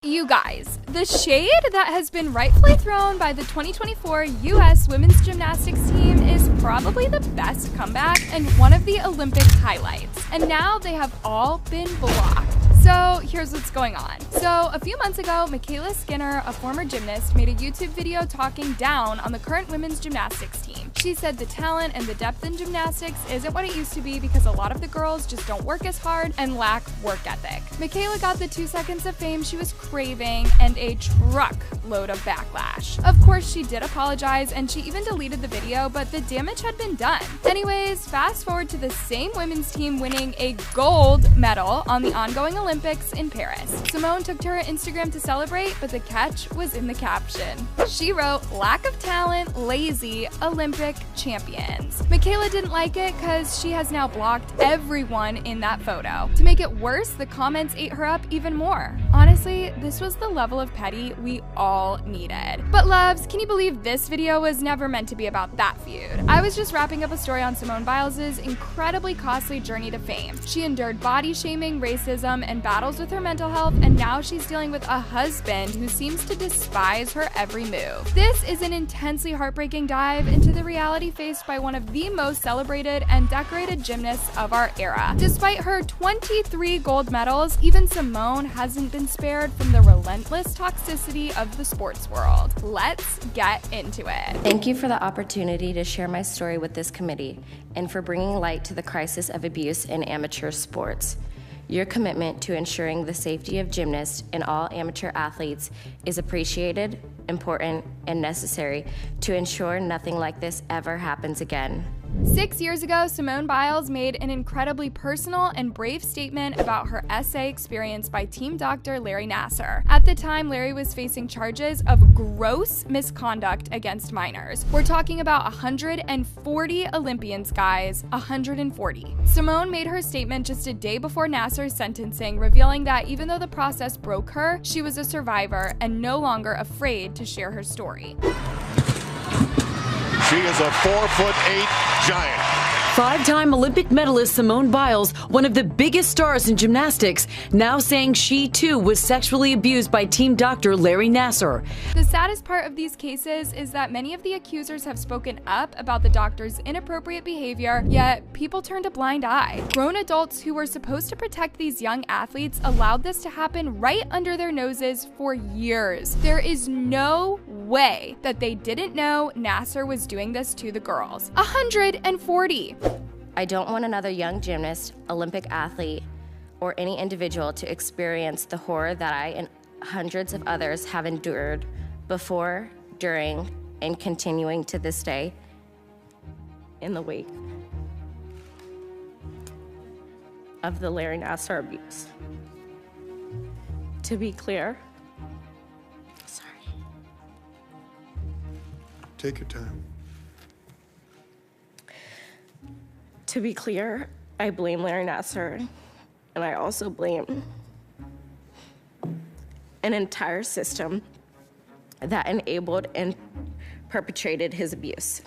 You guys, the shade that has been rightfully thrown by the 2024 U.S. women's gymnastics team is probably the best comeback and one of the Olympic highlights. And now they have all been blocked. So here's what's going on. So a few months ago, MyKayla Skinner, a former gymnast, made a YouTube video talking down on the current women's gymnastics team. She said the talent and the depth in gymnastics isn't what it used to be because a lot of the girls just don't work as hard and lack work ethic. MyKayla got the 2 seconds of fame she was craving and a truckload of backlash. Of course, she did apologize and she even deleted the video, but the damage had been done. Anyways, fast forward to the same women's team winning a gold medal on the ongoing Olympics in Paris. Simone took to her Instagram to celebrate, but the catch was in the caption. She wrote, "Lack of talent, lazy, Olympic champions." MyKayla didn't like it because she has now blocked everyone in that photo. To make it worse, the comments ate her up even more. Honestly, this was the level of petty we all needed. But loves, can you believe this video was never meant to be about that feud? I was just wrapping up a story on Simone Biles' incredibly costly journey to fame. She endured body shaming, racism, and battles with her mental health, and now she's dealing with a husband who seems to despise her every move. This is an intensely heartbreaking dive into the reality faced by one of the most celebrated and decorated gymnasts of our era. Despite her 23 gold medals, even Simone hasn't been spared from the relentless toxicity of the sports world. Let's get into it. Thank you for the opportunity to share my story with this committee and for bringing light to the crisis of abuse in amateur sports. Your commitment to ensuring the safety of gymnasts and all amateur athletes is appreciated, important, and necessary to ensure nothing like this ever happens again. 6 years ago, Simone Biles made an incredibly personal and brave statement about her SA experience by team doctor Larry Nassar. At the time, Larry was facing charges of gross misconduct against minors. We're talking about 140 Olympians, guys, 140. Simone made her statement just a day before Nassar's sentencing, revealing that even though the process broke her, she was a survivor and no longer afraid to share her story. She is a 4'8" giant. Five-time Olympic medalist Simone Biles, one of the biggest stars in gymnastics, now saying she too was sexually abused by team doctor Larry Nassar. The saddest part of these cases is that many of the accusers have spoken up about the doctor's inappropriate behavior, yet people turned a blind eye. Grown adults who were supposed to protect these young athletes allowed this to happen right under their noses for years. There is no way that they didn't know Nassar was doing this to the girls. 140! I don't want another young gymnast, Olympic athlete, or any individual to experience the horror that I and hundreds of others have endured before, during, and continuing to this day in the wake of the Larry Nassar abuse. To be clear, sorry. Take your time. To be clear, I blame Larry Nassar, and I also blame an entire system that enabled and perpetrated his abuse.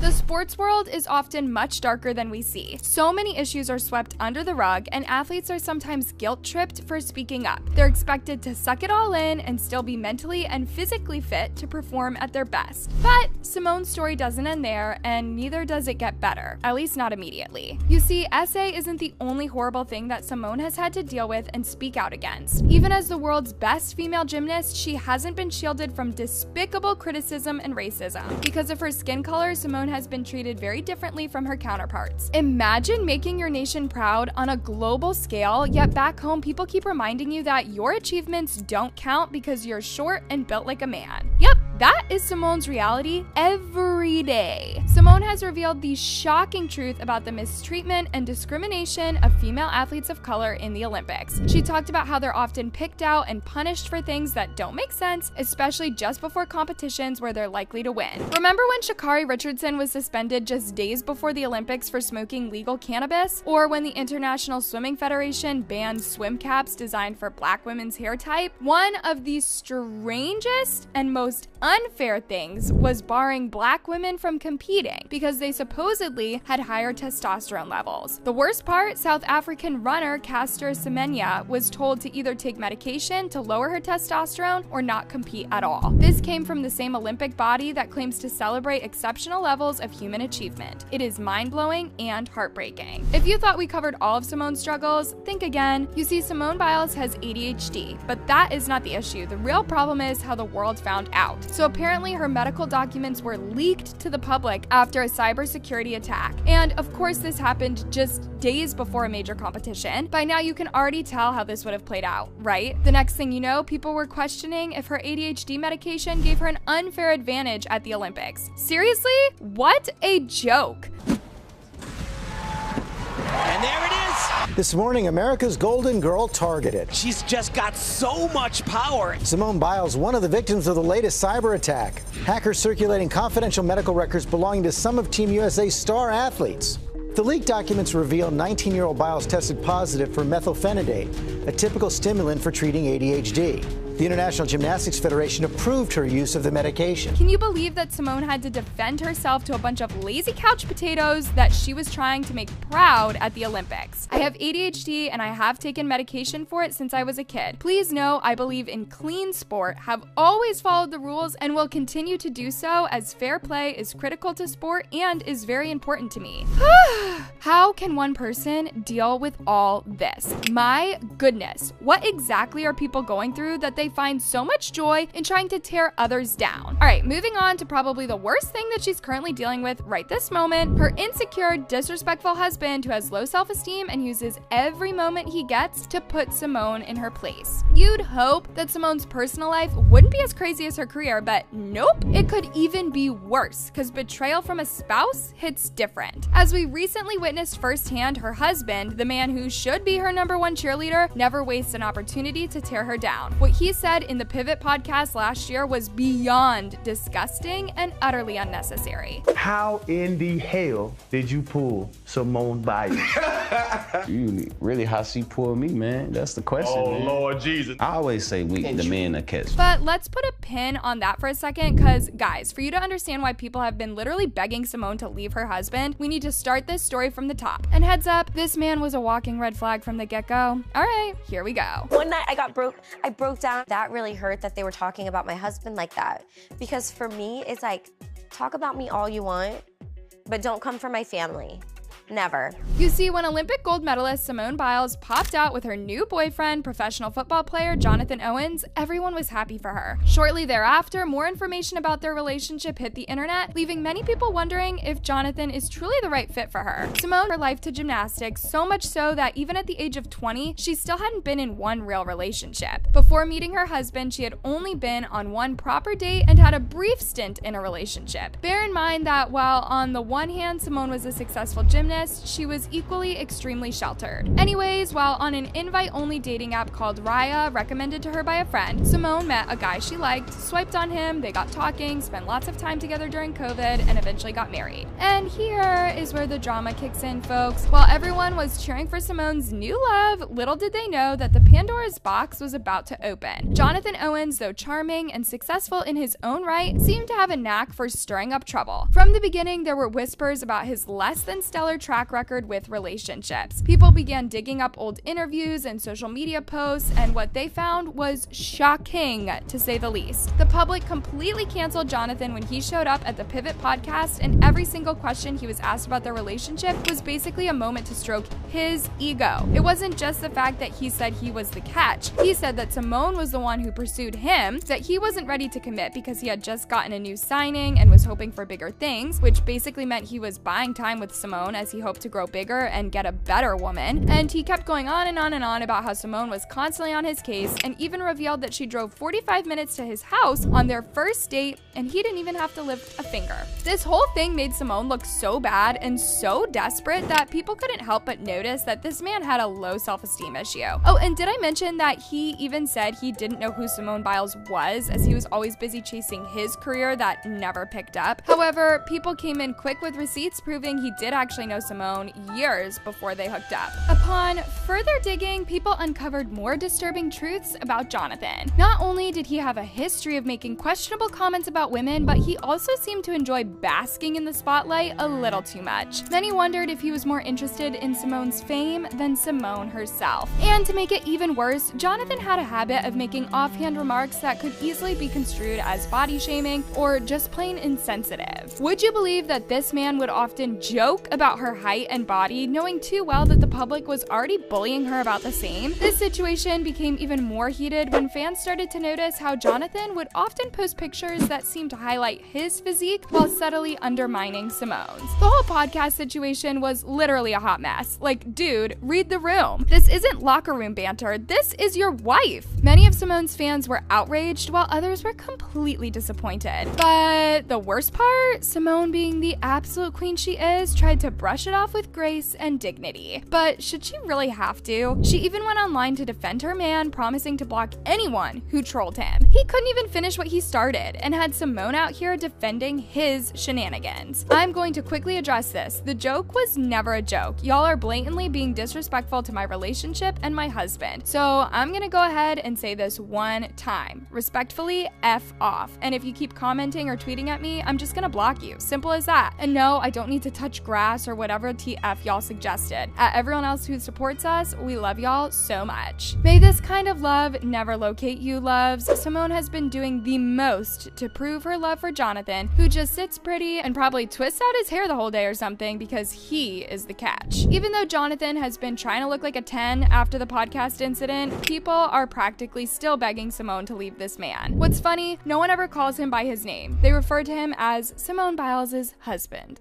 The sports world is often much darker than we see. So many issues are swept under the rug, and athletes are sometimes guilt-tripped for speaking up. They're expected to suck it all in and still be mentally and physically fit to perform at their best. But Simone's story doesn't end there, and neither does it get better, at least not immediately. You see, SA isn't the only horrible thing that Simone has had to deal with and speak out against. Even as the world's best female gymnast, she hasn't been shielded from despicable criticism and racism. Because of her skin color, Simone has been treated very differently from her counterparts. Imagine making your nation proud on a global scale, yet back home people keep reminding you that your achievements don't count because you're short and built like a man. Yep, that is Simone's reality every day. Simone has revealed the shocking truth about the mistreatment and discrimination of female athletes of color in the Olympics. She talked about how they're often picked out and punished for things that don't make sense, especially just before competitions where they're likely to win. Remember when Sha'Carri Richardson was suspended just days before the Olympics for smoking legal cannabis? Or when the International Swimming Federation banned swim caps designed for black women's hair type? One of the strangest and most most unfair things was barring black women from competing because they supposedly had higher testosterone levels. The worst part, South African runner Caster Semenya was told to either take medication to lower her testosterone or not compete at all. This came from the same Olympic body that claims to celebrate exceptional levels of human achievement. It is mind-blowing and heartbreaking. If you thought we covered all of Simone's struggles, think again. You see, Simone Biles has ADHD, but that is not the issue. The real problem is how the world found out. So apparently her medical documents were leaked to the public after a cybersecurity attack. And of course this happened just days before a major competition. By now you can already tell how this would have played out, right? The next thing you know, people were questioning if her ADHD medication gave her an unfair advantage at the Olympics. Seriously? What a joke. And there it is. This morning, America's golden girl targeted. She's just got so much power. Simone Biles, one of the victims of the latest cyber attack. Hackers circulating confidential medical records belonging to some of Team USA's star athletes. The leaked documents reveal 19-year-old Biles tested positive for methylphenidate, a typical stimulant for treating ADHD. The International Gymnastics Federation approved her use of the medication. Can you believe that Simone had to defend herself to a bunch of lazy couch potatoes that she was trying to make proud at the Olympics? I have ADHD and I have taken medication for it since I was a kid. Please know I believe in clean sport, have always followed the rules, and will continue to do so as fair play is critical to sport and is very important to me. How can one person deal with all this? My goodness, what exactly are people going through that they find so much joy in trying to tear others down? All right, moving on to probably the worst thing that she's currently dealing with right this moment, her insecure, disrespectful husband who has low self-esteem and uses every moment he gets to put Simone in her place. You'd hope that Simone's personal life wouldn't be as crazy as her career, but nope, it could even be worse because betrayal from a spouse hits different. As we recently witnessed firsthand, her husband, the man who should be her #1 cheerleader, never wastes an opportunity to tear her down. What he said in the Pivot podcast last year was beyond disgusting and utterly unnecessary. How in the hell did you pull Simone Biles? Really, how she pulled me, man? That's the question, Oh, man. Lord Jesus. I always say we, the men that catch. But let's put a pin on that for a second, because guys, for you to understand why people have been literally begging Simone to leave her husband, we need to start this story from the top. And heads up, this man was a walking red flag from the get-go. All right, here we go. One night I broke down. That really hurt that they were talking about my husband like that. Because for me, it's like, talk about me all you want, but don't come for my family. Never. You see, when Olympic gold medalist Simone Biles popped out with her new boyfriend, professional football player Jonathan Owens, everyone was happy for her. Shortly thereafter, more information about their relationship hit the internet, leaving many people wondering if Jonathan is truly the right fit for her. Simone her life to gymnastics, so much so that even at the age of 20, she still hadn't been in one real relationship. Before meeting her husband, she had only been on one proper date and had a brief stint in a relationship. Bear in mind that while on the one hand Simone was a successful gymnast, she was equally extremely sheltered. Anyways, while on an invite-only dating app called Raya, recommended to her by a friend, Simone met a guy she liked, swiped on him, they got talking, spent lots of time together during COVID, and eventually got married. And here is where the drama kicks in, folks. While everyone was cheering for Simone's new love, little did they know that the Pandora's box was about to open. Jonathan Owens, though charming and successful in his own right, seemed to have a knack for stirring up trouble. From the beginning, there were whispers about his less than stellar track record with relationships. People began digging up old interviews and social media posts, and what they found was shocking, to say the least. The public completely canceled Jonathan when he showed up at the Pivot podcast, and every single question he was asked about their relationship was basically a moment to stroke his ego. It wasn't just the fact that he said he was the catch. He said that Simone was the one who pursued him, that he wasn't ready to commit because he had just gotten a new signing and was hoping for bigger things, which basically meant he was buying time with Simone as he hoped to grow bigger and get a better woman. And he kept going on and on and on about how Simone was constantly on his case, and even revealed that she drove 45 minutes to his house on their first date and he didn't even have to lift a finger. This whole thing made Simone look so bad and so desperate that people couldn't help but notice that this man had a low self-esteem issue. Oh, and did I mention that he even said he didn't know who Simone Biles was, as he was always busy chasing his career that never picked up? However, people came in quick with receipts proving he did actually know Simone years before they hooked up. Upon further digging, people uncovered more disturbing truths about Jonathan. Not only did he have a history of making questionable comments about women, but he also seemed to enjoy basking in the spotlight a little too much. Many wondered if he was more interested in Simone's fame than Simone herself. And to make it even worse, Jonathan had a habit of making offhand remarks that could easily be construed as body shaming or just plain insensitive. Would you believe that this man would often joke about her height and body, knowing too well that the public was already bullying her about the same? This situation became even more heated when fans started to notice how Jonathan would often post pictures that seemed to highlight his physique while subtly undermining Simone's. The whole podcast situation was literally a hot mess. Like, dude, read the room. This isn't locker room banter, this is your wife. Many of Simone's fans were outraged while others were completely disappointed. But the worst part, Simone, being the absolute queen she is, tried to brush it off with grace and dignity. But should she really have to? She even went online to defend her man, promising to block anyone who trolled him. He couldn't even finish what he started and had Simone out here defending his shenanigans. I'm going to quickly address this. The joke was never a joke. Y'all are blatantly being disrespectful to my relationship and my husband. So I'm gonna go ahead and say this one time. Respectfully, F off. And if you keep commenting or tweeting at me, I'm just gonna block you. Simple as that. And no, I don't need to touch grass or whatever TF y'all suggested. At everyone else who supports us, we love y'all so much. May this kind of love never locate you, loves. Simone has been doing the most to prove her love for Jonathan, who just sits pretty and probably twists out his hair the whole day or something because he is the catch. Even though Jonathan has been trying to look like a 10 after the podcast incident, people are practically still begging Simone to leave this man. What's funny, no one ever calls him by his name. They refer to him as Simone Biles' husband.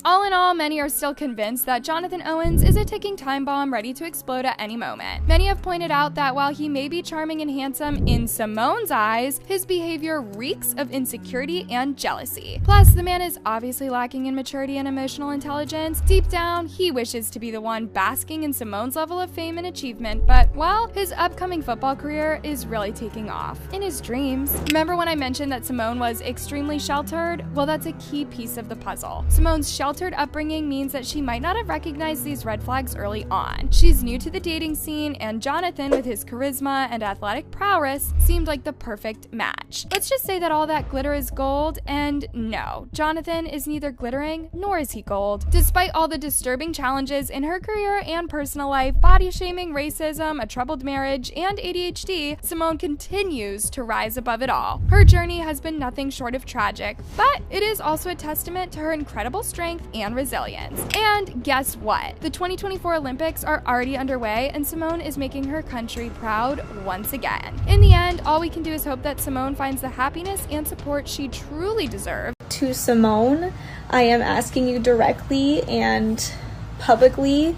All in all, many are still convinced that Jonathan Owens is a ticking time bomb ready to explode at any moment. Many have pointed out that while he may be charming and handsome in Simone's eyes, his behavior reeks of insecurity and jealousy. Plus, the man is obviously lacking in maturity and emotional intelligence. Deep down, he wishes to be the one basking in Simone's level of fame and achievement, but, well, his upcoming football career is really taking off. In his dreams. Remember when I mentioned that Simone was extremely sheltered? Well, that's a key piece of the puzzle. Simone's sheltered upbringing means that she might not have recognized these red flags early on. She's new to the dating scene, and Jonathan, with his charisma and athletic prowess, seemed like the perfect match. Let's just say that all that glitter is gold, and no, Jonathan is neither glittering nor is he gold. Despite all the disturbing challenges in her career and personal life, body shaming, racism, a troubled marriage, and ADHD, Simone continues to rise above it all. Her journey has been nothing short of tragic, but it is also a testament to her incredible strength and resilience. And guess what? The 2024 Olympics are already underway, and Simone is making her country proud once again. In the end, all we can do is hope that Simone finds the happiness and support she truly deserves. To Simone, I am asking you directly and publicly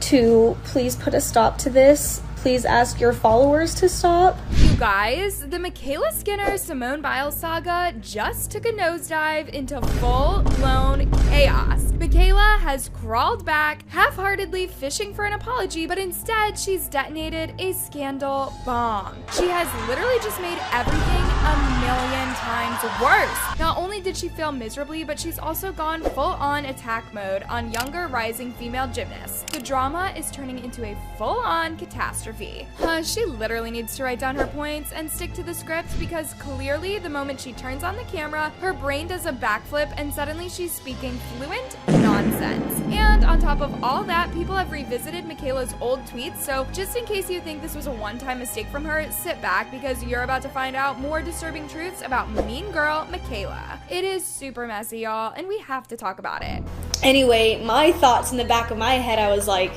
to please put a stop to this. Please ask your followers to stop. You guys, the MyKayla Skinner-Simone Biles saga just took a nosedive into full-blown chaos. MyKayla has crawled back, half-heartedly fishing for an apology, but instead she's detonated a scandal bomb. She has literally just made everything a million times worse. Not only did she fail miserably, but she's also gone full-on attack mode on younger rising female gymnasts. The drama is turning into a full-on catastrophe. She literally needs to write down her points and stick to the script, because clearly the moment she turns on the camera, her brain does a backflip and suddenly she's speaking fluent nonsense. And on top of all that, people have revisited MyKayla's old tweets, so just in case you think this was a one-time mistake from her, sit back, because you're about to find out more disturbing truths about mean girl MyKayla. It is super messy, y'all, and we have to talk about it. Anyway, my thoughts in the back of my head, I was like,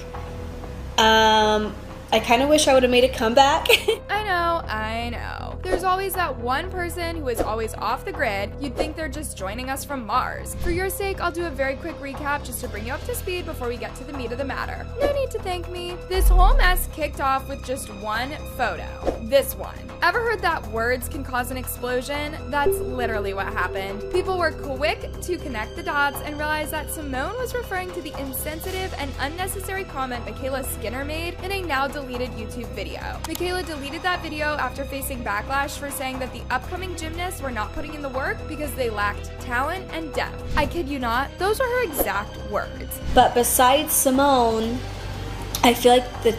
I kind of wish I would have made a comeback. I know. There's always that one person who is always off the grid. You'd think they're just joining us from Mars. For your sake, I'll do a very quick recap just to bring you up to speed before we get to the meat of the matter. No need to thank me. This whole mess kicked off with just one photo. This one. Ever heard that words can cause an explosion? That's literally what happened. People were quick to connect the dots and realize that Simone was referring to the insensitive and unnecessary comment MyKayla Skinner made in a now deleted YouTube video. MyKayla deleted that video after facing backlash backlash for saying that the upcoming gymnasts were not putting in the work because they lacked talent and depth. I kid you not, those were her exact words. But besides Simone, I feel like the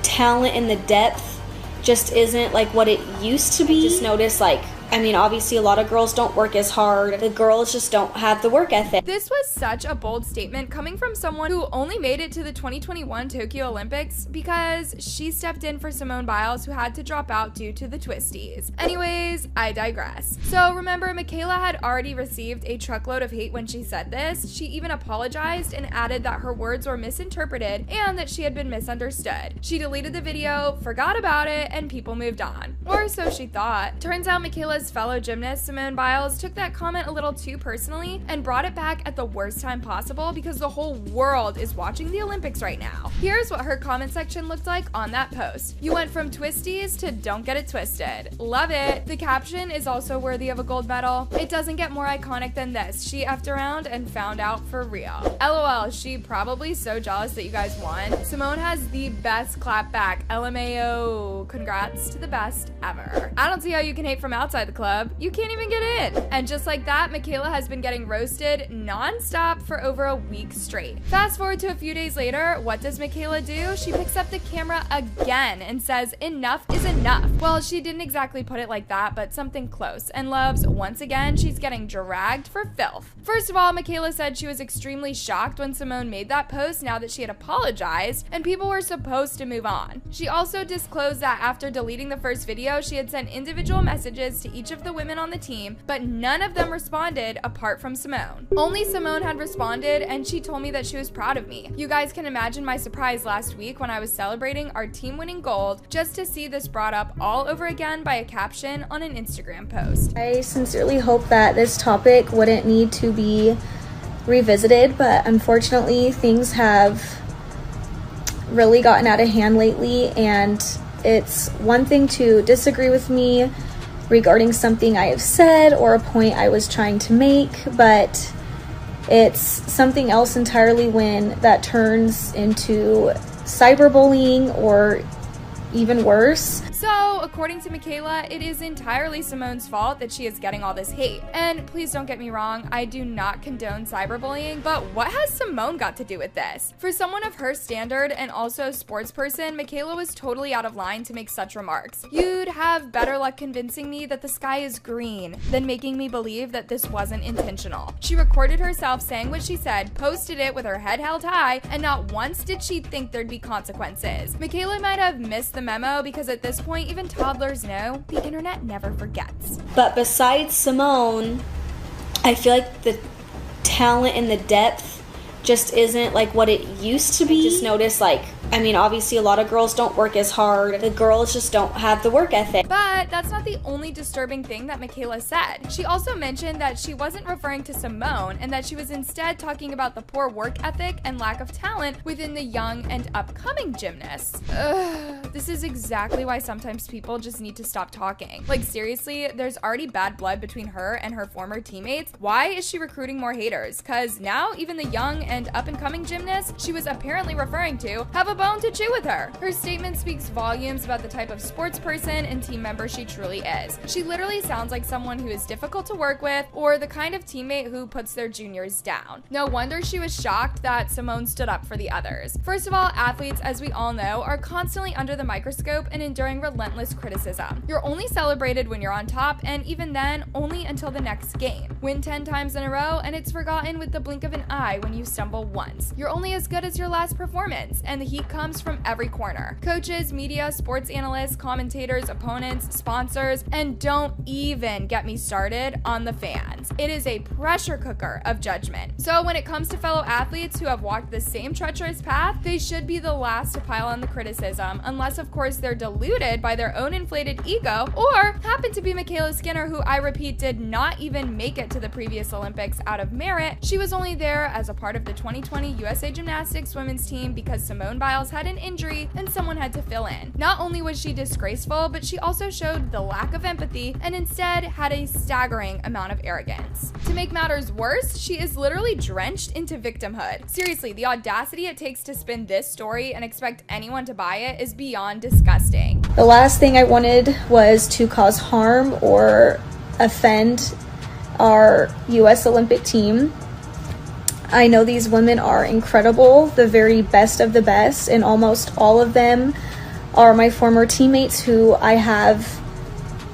talent and the depth just isn't like what it used to be. I just noticed, like, I mean, obviously a lot of girls don't work as hard. The girls just don't have the work ethic. This was such a bold statement coming from someone who only made it to the 2021 Tokyo Olympics because she stepped in for Simone Biles, who had to drop out due to the twisties. Anyways, I digress. So remember, MyKayla had already received a truckload of hate when she said this. She even apologized and added that her words were misinterpreted and that she had been misunderstood. She deleted the video, forgot about it, and people moved on. Or so she thought. Turns out MyKayla's fellow gymnast Simone Biles took that comment a little too personally and brought it back at the worst time possible because the whole world is watching the Olympics right now. Here's what her comment section looked like on that post. You went from twisties to don't get it twisted. Love it. The caption is also worthy of a gold medal. It doesn't get more iconic than this. She effed around and found out for real. LOL, she probably so jealous that you guys won. Simone has the best clap back. LMAO. Congrats to the best ever. I don't see how you can hate from outside the club. You can't even get in. And just like that, MyKayla has been getting roasted non-stop for over a week straight. Fast forward to a few days later, what does MyKayla do? She picks up the camera again and says, enough is enough. Well, she didn't exactly put it like that, but something close. And loves, once again, she's getting dragged for filth. First of all, MyKayla said she was extremely shocked when Simone made that post now that she had apologized and people were supposed to move on. She also disclosed that after deleting the first video, she had sent individual messages to each of the women on the team, but none of them responded apart from Simone. Only Simone had responded, and she told me that she was proud of me. You guys can imagine my surprise last week when I was celebrating our team winning gold just to see this brought up all over again by a caption on an Instagram post. I sincerely hope that this topic wouldn't need to be revisited, but unfortunately things have really gotten out of hand lately, and it's one thing to disagree with me regarding something I have said or a point I was trying to make, but it's something else entirely when that turns into cyberbullying or even worse. So, according to MyKayla, it is entirely Simone's fault that she is getting all this hate. And please don't get me wrong, I do not condone cyberbullying, but what has Simone got to do with this? For someone of her standard and also a sports person, MyKayla was totally out of line to make such remarks. You'd have better luck convincing me that the sky is green than making me believe that this wasn't intentional. She recorded herself saying what she said, posted it with her head held high, and not once did she think there'd be consequences. MyKayla might have missed the memo because at this point, even toddlers know the internet never forgets. But besides Simone, I feel like the talent and the depth just isn't like what it used to be. I just noticed, like, I mean, obviously a lot of girls don't work as hard. The girls just don't have the work ethic. But that's not the only disturbing thing that MyKayla said. She also mentioned that she wasn't referring to Simone and that she was instead talking about the poor work ethic and lack of talent within the young and upcoming gymnasts. This is exactly why sometimes people just need to stop talking. Like, seriously, there's already bad blood between her and her former teammates. Why is she recruiting more haters? Cause now even the young and up-and-coming gymnasts she was apparently referring to have a bone to chew with her. Her statement speaks volumes about the type of sports person and team member she truly is. She literally sounds like someone who is difficult to work with or the kind of teammate who puts their juniors down. No wonder she was shocked that Simone stood up for the others. First of all, athletes, as we all know, are constantly under the microscope and enduring relentless criticism. You're only celebrated when you're on top, and even then, only until the next game. Win 10 times in a row, and it's forgotten with the blink of an eye when you stumble once. You're only as good as your last performance, and the heat comes from every corner. Coaches, media, sports analysts, commentators, opponents, sponsors, and don't even get me started on the fans. It is a pressure cooker of judgment. So when it comes to fellow athletes who have walked the same treacherous path, they should be the last to pile on the criticism, unless of course they're deluded by their own inflated ego or happen to be MyKayla Skinner, who I repeat did not even make it to the previous Olympics out of merit. She was only there as a part of the 2020 USA Gymnastics women's team because Simone Biles had an injury and someone had to fill in. Not only was she disgraceful, but she also showed the lack of empathy and instead had a staggering amount of arrogance. To make matters worse, she is literally drenched into victimhood. Seriously, the audacity it takes to spin this story and expect anyone to buy it is beyond beyond disgusting. The last thing I wanted was to cause harm or offend our U.S. Olympic team. I know these women are incredible, the very best of the best, and almost all of them are my former teammates who I have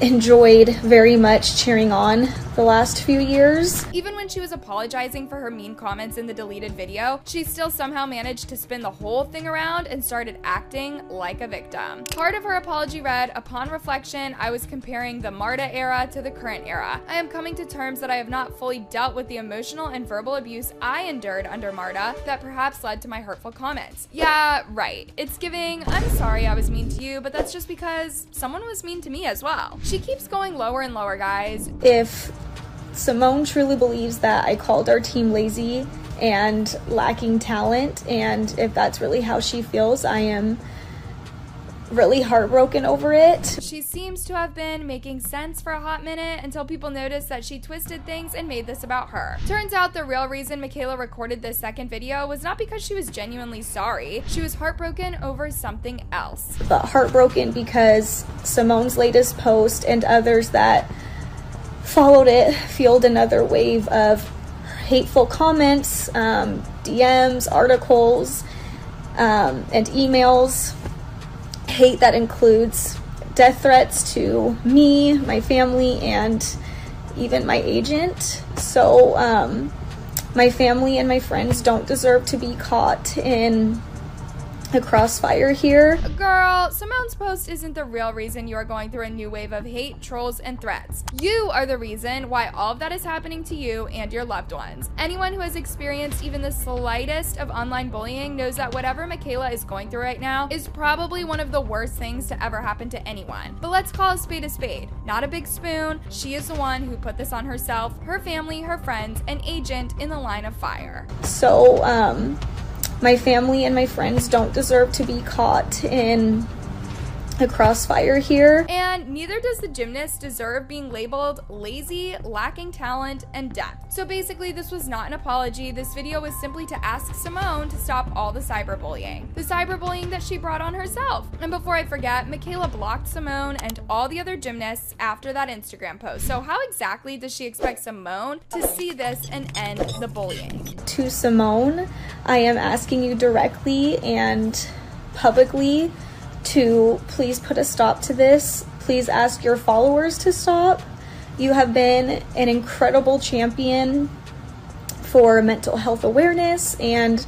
enjoyed very much cheering on the last few years. Even when she was apologizing for her mean comments in the deleted video, she still somehow managed to spin the whole thing around and started acting like a victim. Part of her apology read, "Upon reflection, I was comparing the Marta era to the current era. I am coming to terms that I have not fully dealt with the emotional and verbal abuse I endured under Marta that perhaps led to my hurtful comments." Yeah, right. It's giving, "I'm sorry I was mean to you, but that's just because someone was mean to me as well." She keeps going lower and lower, guys. If Simone truly believes that I called our team lazy and lacking talent, and if that's really how she feels, I am really heartbroken over it. She seems to have been making sense for a hot minute until people noticed that she twisted things and made this about her. Turns out the real reason MyKayla recorded this second video was not because she was genuinely sorry. She was heartbroken over something else. But heartbroken because Simone's latest post and others that followed it fueled another wave of hateful comments, DMs, articles, and emails. Hate that includes death threats to me, my family, and even my agent. So my family and my friends don't deserve to be caught in a crossfire here. Girl, Simone's post isn't the real reason you are going through a new wave of hate, trolls, and threats. You are the reason why all of that is happening to you and your loved ones. Anyone who has experienced even the slightest of online bullying knows that whatever MyKayla is going through right now is probably one of the worst things to ever happen to anyone. But let's call a spade, not a big spoon. She is the one who put this on herself, her family, her friends, and agent in the line of fire. So, my family and my friends don't deserve to be caught in a crossfire here. And neither does the gymnast deserve being labeled lazy, lacking talent, and depth. So basically, this was not an apology. This video was simply to ask Simone to stop all the cyberbullying. The cyberbullying that she brought on herself. And before I forget, MyKayla blocked Simone and all the other gymnasts after that Instagram post. So how exactly does she expect Simone to see this and end the bullying? To Simone, I am asking you directly and publicly to please put a stop to this. Please ask your followers to stop. You have been an incredible champion for mental health awareness, and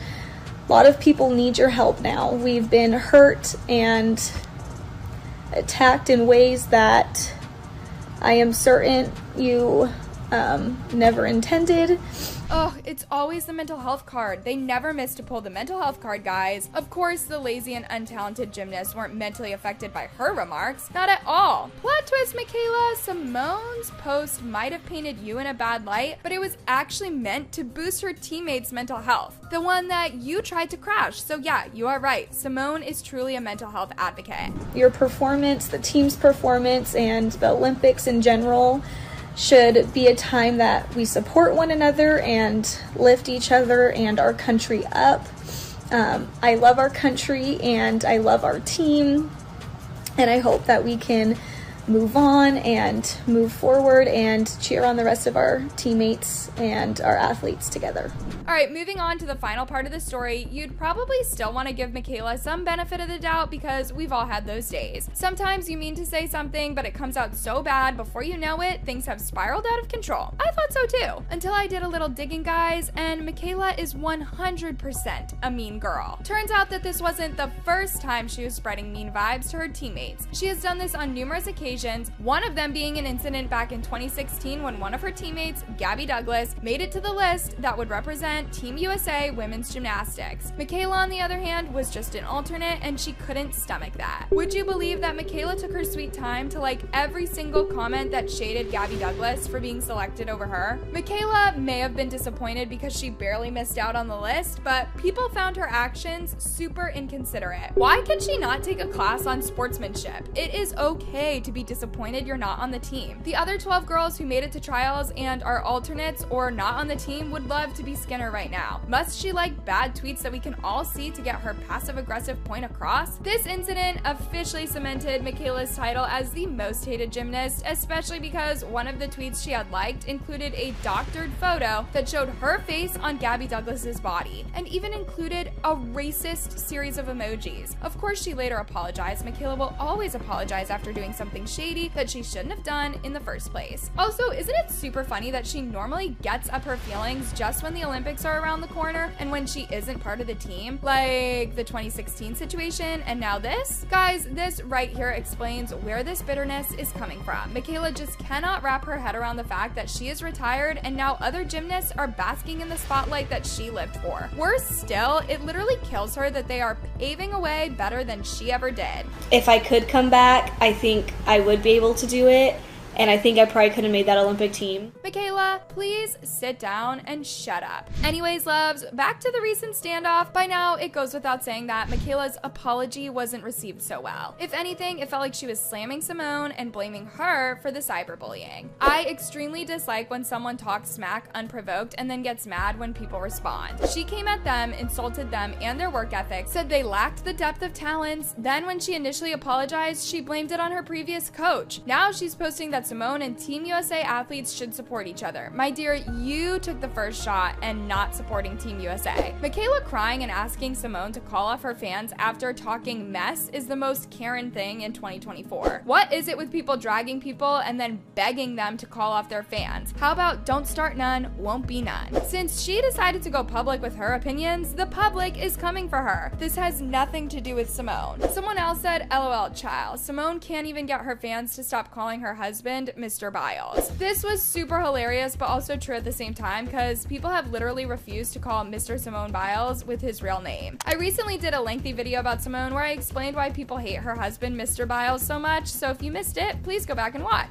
a lot of people need your help now. We've been hurt and attacked in ways that I am certain you never intended. Oh, it's always the mental health card. They never miss to pull the mental health card, guys. Of course, the lazy and untalented gymnasts weren't mentally affected by her remarks. Not at all. Plot twist, MyKayla. Simone's post might have painted you in a bad light, but it was actually meant to boost her teammates' mental health. The one that you tried to crash. So yeah, you are right. Simone is truly a mental health advocate. Your performance, the team's performance, and the Olympics in general should be a time that we support one another and lift each other and our country up. I love our country and I love our team, and I hope that we can move on and move forward and cheer on the rest of our teammates and our athletes together. All right, moving on to the final part of the story, you'd probably still want to give MyKayla some benefit of the doubt because we've all had those days. Sometimes you mean to say something, but it comes out so bad, before you know it, things have spiraled out of control. I thought so too, until I did a little digging, guys, and MyKayla is 100% a mean girl. Turns out that this wasn't the first time she was spreading mean vibes to her teammates. She has done this on numerous occasions, one of them being an incident back in 2016 when one of her teammates, Gabby Douglas, made it to the list that would represent Team USA women's gymnastics. MyKayla, on the other hand, was just an alternate and she couldn't stomach that. Would you believe that MyKayla took her sweet time to like every single comment that shaded Gabby Douglas for being selected over her? MyKayla may have been disappointed because she barely missed out on the list, but people found her actions super inconsiderate. Why can she not take a class on sportsmanship? It is okay to be be disappointed you're not on the team. The other 12 girls who made it to trials and are alternates or not on the team would love to be Skinner right now. Must she like bad tweets that we can all see to get her passive-aggressive point across? This incident officially cemented MyKayla's title as the most hated gymnast, especially because one of the tweets she had liked included a doctored photo that showed her face on Gabby Douglas's body, and even included a racist series of emojis. Of course, she later apologized. MyKayla will always apologize after doing something shady that she shouldn't have done in the first place. Also, isn't it super funny that she normally gets up her feelings just when the Olympics are around the corner and when she isn't part of the team, like the 2016 situation and now this? Guys, this right here explains where this bitterness is coming from. MyKayla just cannot wrap her head around the fact that she is retired and now other gymnasts are basking in the spotlight that she lived for. Worse still, it literally kills her that they are paving a way better than she ever did. If I could come back, I think I would be able to do it. And I think I probably could have made that Olympic team. MyKayla, please sit down and shut up. Anyways, loves, back to the recent standoff. By now, it goes without saying that MyKayla's apology wasn't received so well. If anything, it felt like she was slamming Simone and blaming her for the cyberbullying. I extremely dislike when someone talks smack unprovoked and then gets mad when people respond. She came at them, insulted them and their work ethic, said they lacked the depth of talents. Then when she initially apologized, she blamed it on her previous coach. Now she's posting that Simone and Team USA athletes should support each other. My dear, you took the first shot and not supporting Team USA. MyKayla crying and asking Simone to call off her fans after talking mess is the most Karen thing in 2024. What is it with people dragging people and then begging them to call off their fans? How about don't start none, won't be none? Since she decided to go public with her opinions, the public is coming for her. This has nothing to do with Simone. Someone else said, LOL child, Simone can't even get her fans to stop calling her husband Mr. Biles. This was super hilarious, but also true at the same time because people have literally refused to call Mr. Simone Biles with his real name. I recently did a lengthy video about Simone where I explained why people hate her husband, Mr. Biles, so much, so if you missed it, please go back and watch.